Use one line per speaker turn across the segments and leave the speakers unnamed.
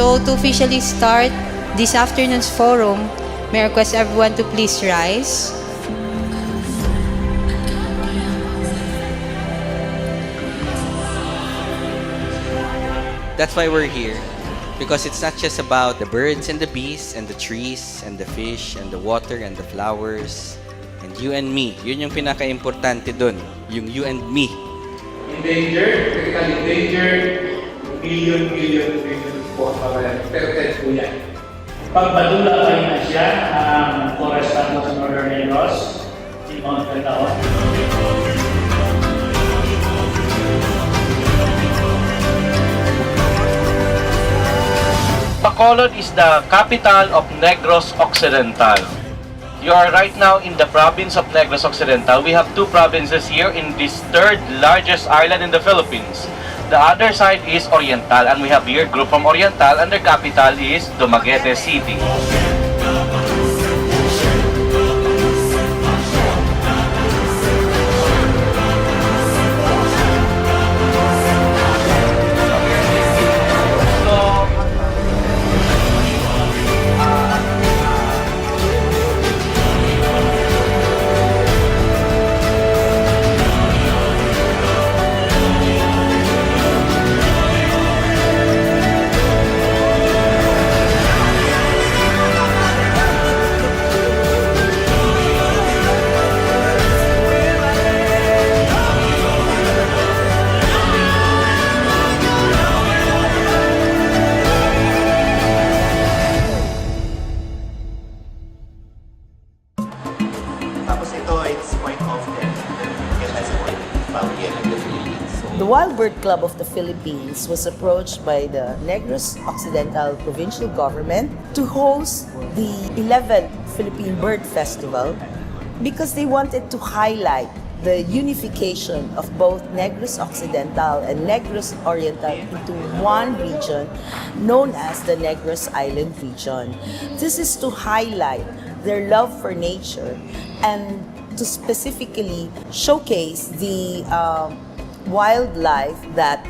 So to officially start this afternoon's forum, may I request everyone to please rise.
That's why we're here. Because it's not just about the birds and the bees and the trees and the fish and the water and the flowers and you and me. Yun yung pinaka-importante dun. Yung you and me.
Endangered, critical endangered, billion po ang kawalan. Pero po yan.
Pagpadula pa rin na siya ang forest ng Northern Negros in Mount Cataon.
Bacolod is the capital of Negros Occidental. You are right now in the province of Negros Occidental. We have two provinces here in this third largest island in the Philippines. The other side is Oriental, and we have here group from Oriental, and their capital is Dumaguete City.
The Wild Bird Club of the Philippines was approached by the Negros Occidental Provincial Government to host the 11th Philippine Bird Festival because they wanted to highlight the unification of both Negros Occidental and Negros Oriental into one region known as the Negros Island region. This is to highlight their love for nature and to specifically showcase the wildlife that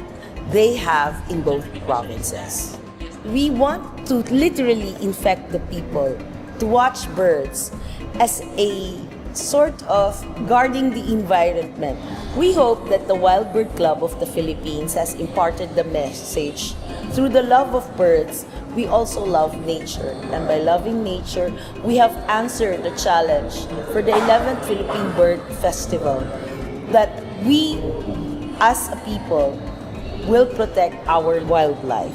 they have in both provinces. We want to literally infect the people to watch birds as a sort of guarding the environment. We hope that the Wild Bird Club of the Philippines has imparted the message through the love of birds. We also love nature, and by loving nature, we have answered the challenge for the 11th Philippine Bird Festival that we as a people will protect our wildlife.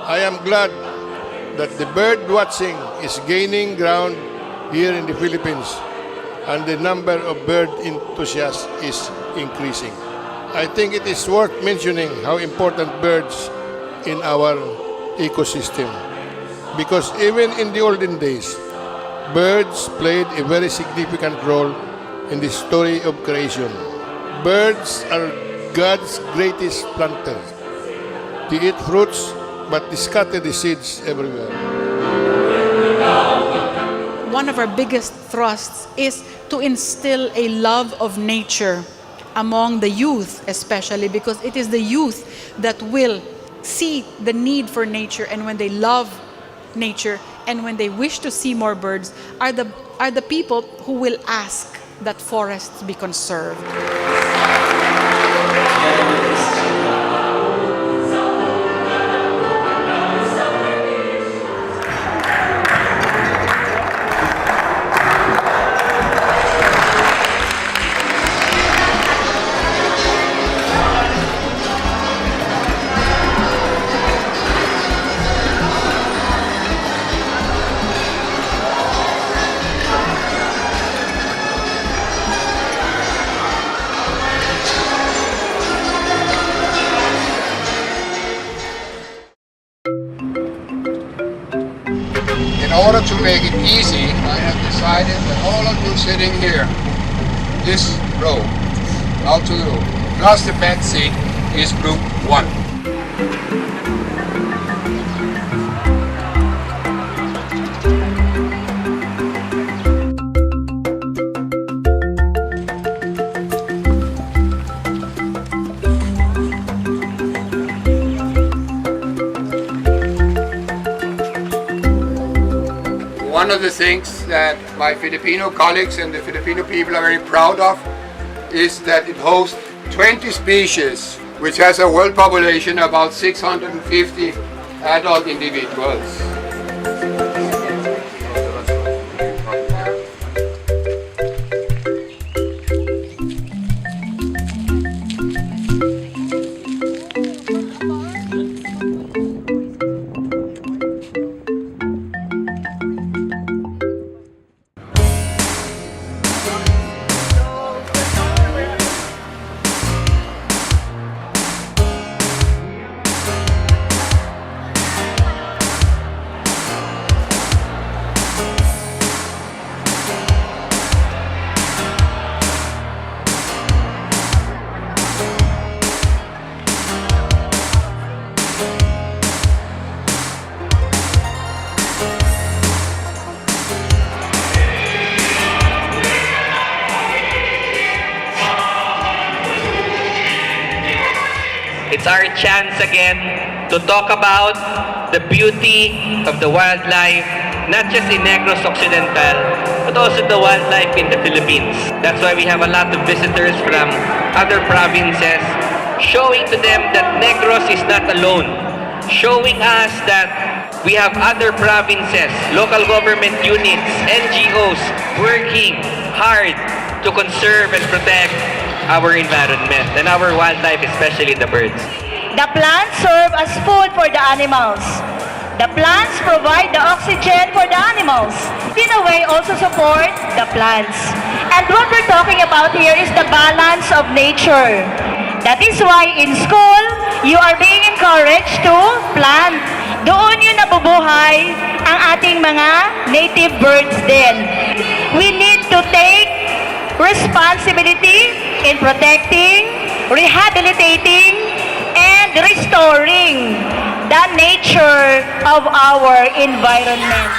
I am glad that the bird watching is gaining ground here in the Philippines and the number of bird enthusiasts is increasing. I think it is worth mentioning how important birds in our ecosystem because even in the olden days, birds played a very significant role in the story of creation. Birds are God's greatest planters. They eat fruits, but they scatter the seeds everywhere.
One of our biggest thrusts is to instill a love of nature among the youth, especially because it is the youth that will see the need for nature, and when they love nature and when they wish to see more birds are the people who will ask that forests be conserved.
order to make it easy, I have decided that all of you sitting here, this row, out to the row, plus the bench seat, is group 1. One of the things that my Filipino colleagues and the Filipino people are very proud of is that it hosts 20 species, which has a world population of about 650 adult individuals.
It's our chance again to talk about the beauty of the wildlife, not just in Negros Occidental, but also the wildlife in the Philippines. That's why we have a lot of visitors from other provinces, showing to them that Negros is not alone, showing us that we have other provinces, local government units, NGOs, working hard to conserve and protect our environment and our wildlife, especially the birds.
The plants serve as food for the animals. The plants provide the oxygen for the animals. In a way, also support the plants. And what we're talking about here is the balance of nature. That is why in school, you are being encouraged to plant. Doon yun nabubuhay ang ating mga native birds din. We need to take responsibility in protecting, rehabilitating, and restoring the nature of our environment.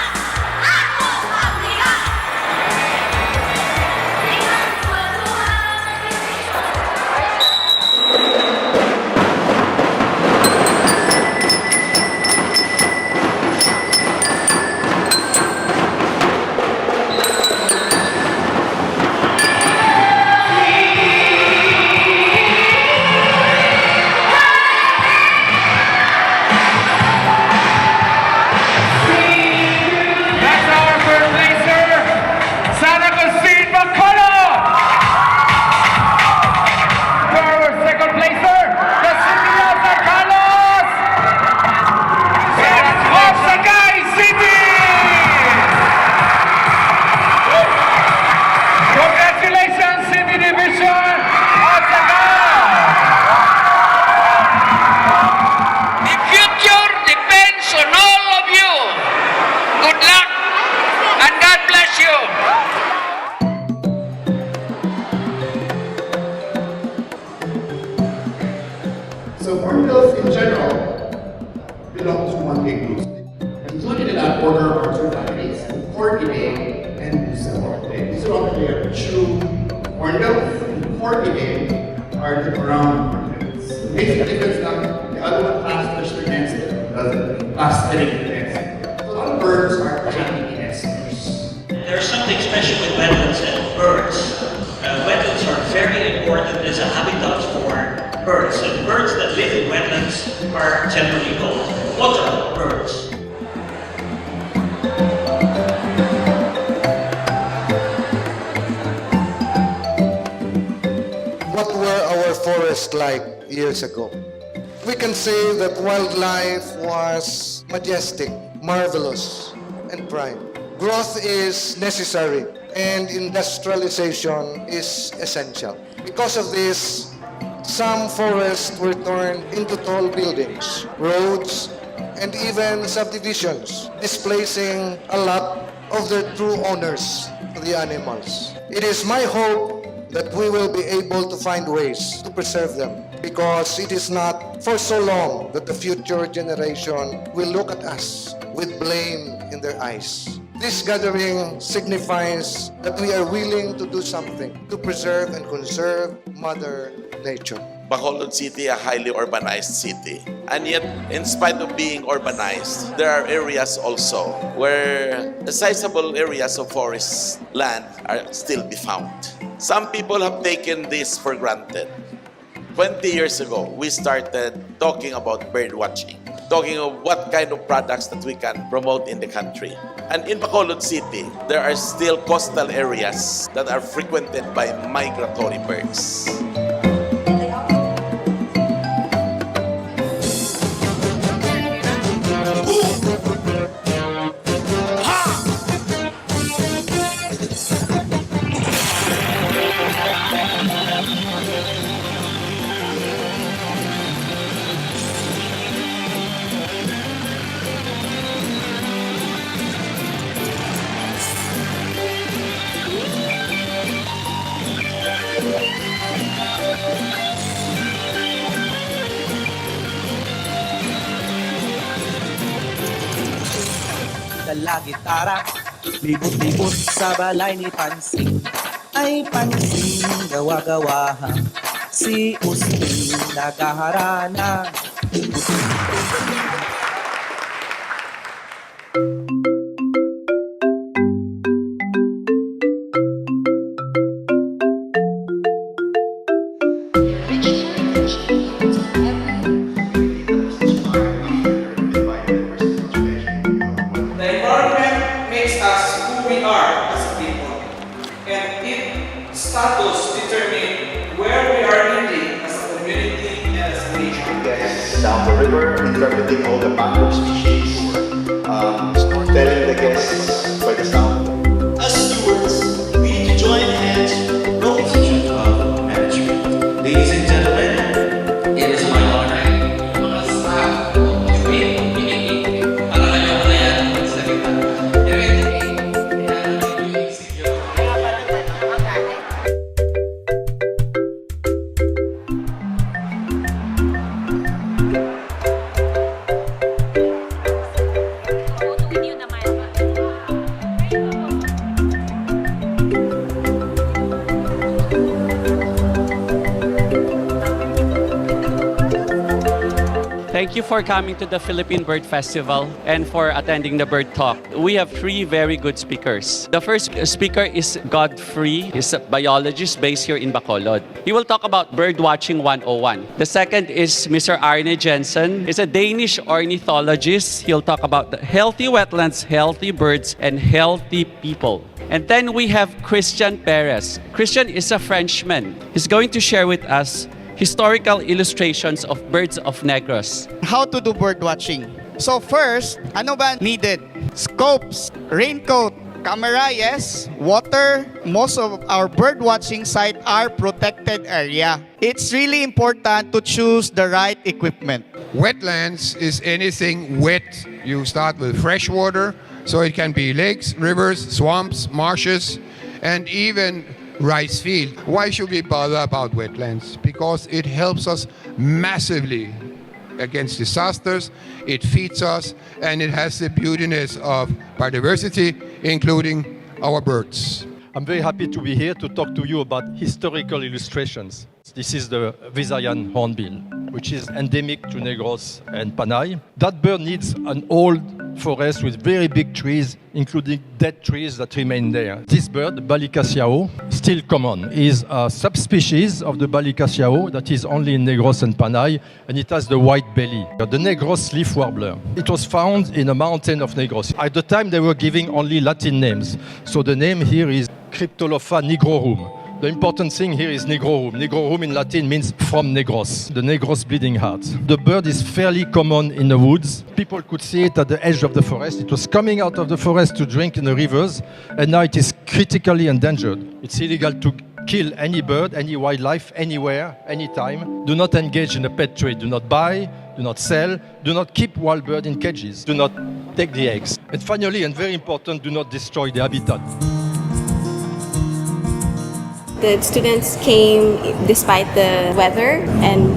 So hornbills in general belong to one big group. Included in that order are two families, Hornidae and Bucellae. Bucellae are true hornbills, and Hornidae are the brown hornbills. The basic difference now, the other one class their nest, the other class their nest. So a lot of birds are tiny nesters.
There's something special with wetlands and birds. Wetlands are very important as a habitat for birds, and birds that live in wetlands are generally called water birds.
What were our forests like years ago? We can say that wildlife was majestic, marvelous, and prime. Growth is necessary, and industrialization is essential. Because of this, some forests were turned into tall buildings, roads, and even subdivisions, displacing a lot of their true owners, the animals. It is my hope that we will be able to find ways to preserve them, because it is not for so long that the future generation will look at us with blame in their eyes. This gathering signifies that we are willing to do something to preserve and conserve Mother Nature.
Bacolod City, a highly urbanized city. And yet, in spite of being urbanized, there are areas also where the sizable areas of forest land are still be found. Some people have taken this for granted. 20 years ago, we started talking about bird watching, talking of what kind of products that we can promote in the country. And in Bacolod City, there are still coastal areas that are frequented by migratory birds.
Dala gitara, libot-libot sa balay ni Pansing. Ay Pansing, gawa-gawaha, si Usting nagaharana.
Status determine where we are living as a community and as a nation.
Guests down the river, interpreting all the mangrove species, telling the guests where the sound.
As stewards, we need to join hands with the position of management. Ladies and gentlemen, it is my honor. Mga staff, para kayo na yan sa kita.
Thank you for coming to the Philippine Bird Festival and for attending the Bird Talk. We have three very good speakers. The first speaker is Godfrey. He's a biologist based here in Bacolod. He will talk about bird watching 101. The second is Mr. Arne Jensen. He's a Danish ornithologist. He'll talk about the healthy wetlands, healthy birds, and healthy people. And then we have Christian Perez. Christian is a Frenchman. He's going to share with us historical illustrations of birds of Negros.
How to do bird watching. So first, ano ba needed? Scopes, raincoat, camera, yes, water. Most of our bird watching sites are protected area. It's really important to choose the right equipment.
Wetlands is anything wet. You start with fresh water, so it can be lakes, rivers, swamps, marshes, and even rice field. Why should we bother about wetlands? Because it helps us massively against disasters, it feeds us, and it has the beautiness of biodiversity, including our birds.
I'm very happy to be here to talk to you about historical illustrations. This is the Visayan hornbill, which is endemic to Negros and Panay. That bird needs an old forest with very big trees, including dead trees that remain there. This bird, Balicasiao, still common, is a subspecies of the Balicasiao that is only in Negros and Panay, and it has the white belly. The Negros leaf warbler. It was found in a mountain of Negros. At the time, they were giving only Latin names. So the name here is Cryptolopha nigrorum. The important thing here is Negrorum. Negrorum in Latin means from Negros, the Negros bleeding heart. The bird is fairly common in the woods. People could see it at the edge of the forest. It was coming out of the forest to drink in the rivers, and now it is critically endangered. It's illegal to kill any bird, any wildlife, anywhere, anytime. Do not engage in a pet trade. Do not buy, do not sell, do not keep wild birds in cages, do not take the eggs. And finally, and very important, do not destroy the habitat.
The students came despite the weather, and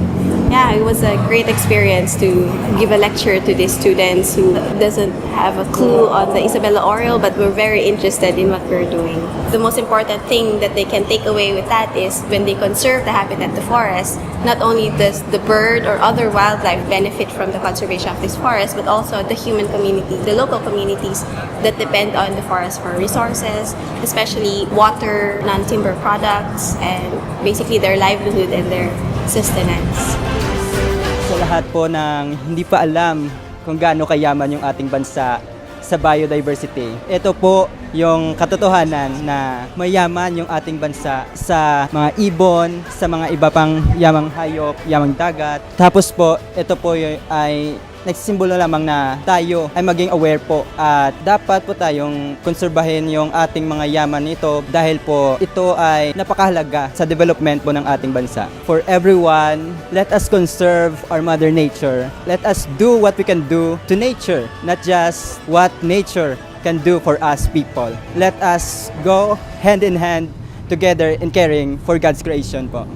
yeah, it was a great experience to give a lecture to these students who doesn't have a clue on the Isabella Oriole, but were very interested in what we're doing. The most important thing that they can take away with that is when they conserve the habitat, the forest, not only does the bird or other wildlife benefit from the conservation of this forest, but also the human community, the local communities that depend on the forest for resources, especially water, non-timber products, and basically their livelihood and their sustenance.
Sa lahat po ng hindi pa alam kung gaano kayaman yung ating bansa sa biodiversity, ito po yung katotohanan na mayaman yung ating bansa sa mga ibon, sa mga iba pang yamang hayop, yamang dagat. Tapos po, ito po ay nagsisimbolo lamang na tayo ay maging aware po at dapat po tayong konserbahin yung ating mga yaman nito dahil po ito ay napakahalaga sa development po ng ating bansa. For everyone, let us conserve our Mother Nature. Let us do what we can do to nature, not just what nature can do for us people. Let us go hand in hand together in caring for God's creation po.